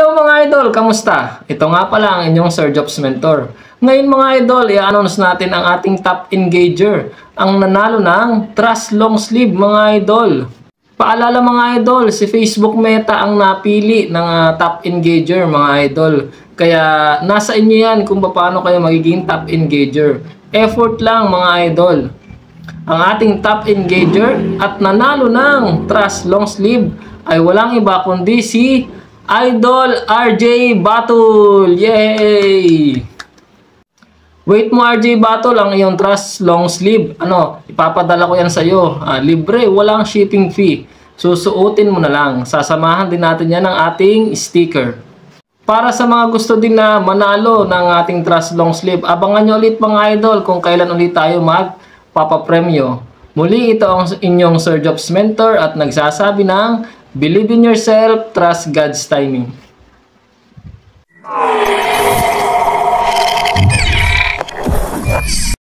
Hello mga idol, kamusta? Ito nga pala ang inyong Sir Jobs Mentor. Ngayon mga idol, i-announce natin ang ating top engager, ang nanalo ng Trust Long Sleeve mga idol. Paalala mga idol, si Facebook Meta ang napili ng top engager mga idol. Kaya nasa inyo yan kung paano kayo magiging top engager. Effort lang mga idol. Ang ating top engager at nanalo ng Trust Long Sleeve ay walang iba kundi si Idol RJ Batul! Yay! Wait mo RJ Batul, ang iyong Trust Long Sleeve. Ipapadala ko yan sa iyo. Libre, walang shipping fee. Susuotin mo na lang. Sasamahan din natin yan ng ating sticker. Para sa mga gusto din na manalo ng ating Trust Long Sleeve, abangan nyo ulit mga idol kung kailan ulit tayo magpapapremyo. Muli ito ang inyong Sir Jobs Mentor at nagsasabi ng believe in yourself, trust God's timing.